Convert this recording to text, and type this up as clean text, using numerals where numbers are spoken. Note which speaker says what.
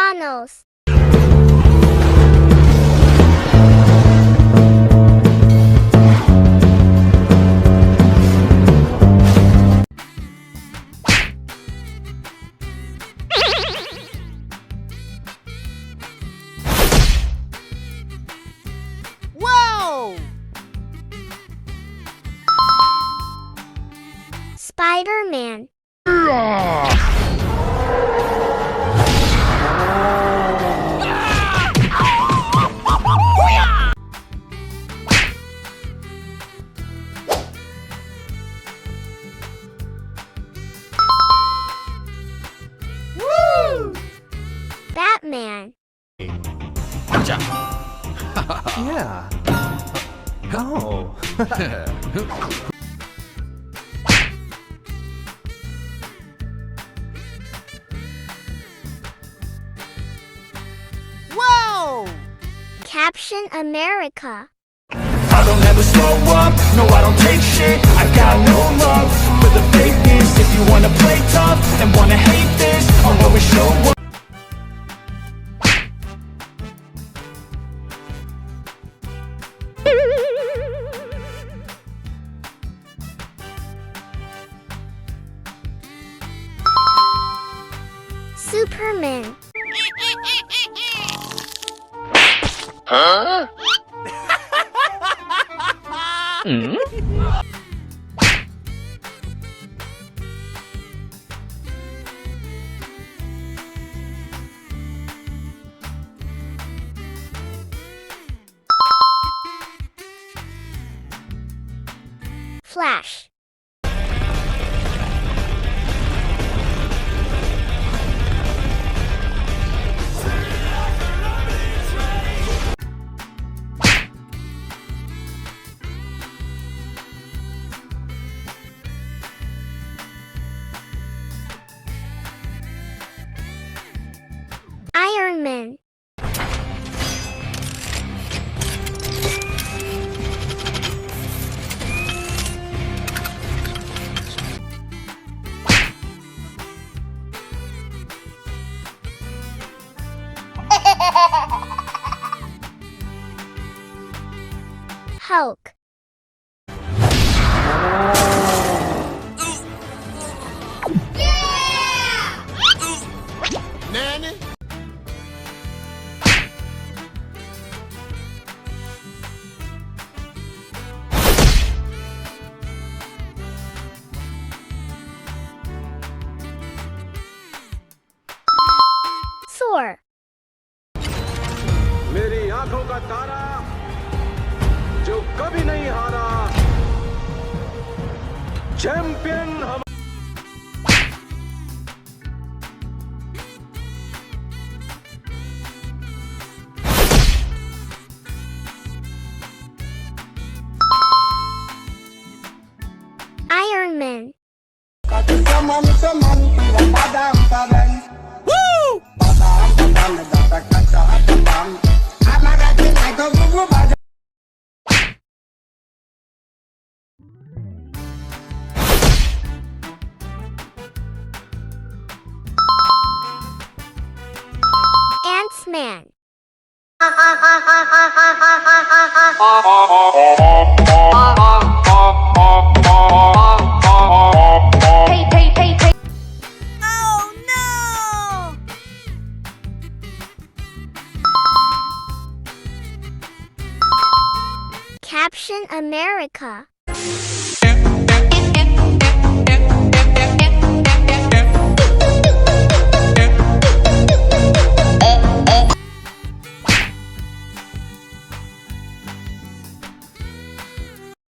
Speaker 1: Tanos.
Speaker 2: Whoa!
Speaker 1: Spiderman. Batman.
Speaker 3: Yeah. Oh.
Speaker 2: Whoa!
Speaker 1: Captian America.
Speaker 4: I don't ever slow up, no I don't take shit. I got no love for the fakeness. If you wanna play tough and wanna hate this, I'll always show up.
Speaker 1: Superman.
Speaker 5: Huh?
Speaker 1: Flash. Ironman. Hulk.
Speaker 2: Nanny?
Speaker 1: Thor.
Speaker 6: मेरी आंखों का तारा जो कभी नहीं हारा champion हम
Speaker 1: Ironman.
Speaker 2: Woo!
Speaker 1: Ant-Man.
Speaker 2: Oh no!
Speaker 1: Captian America.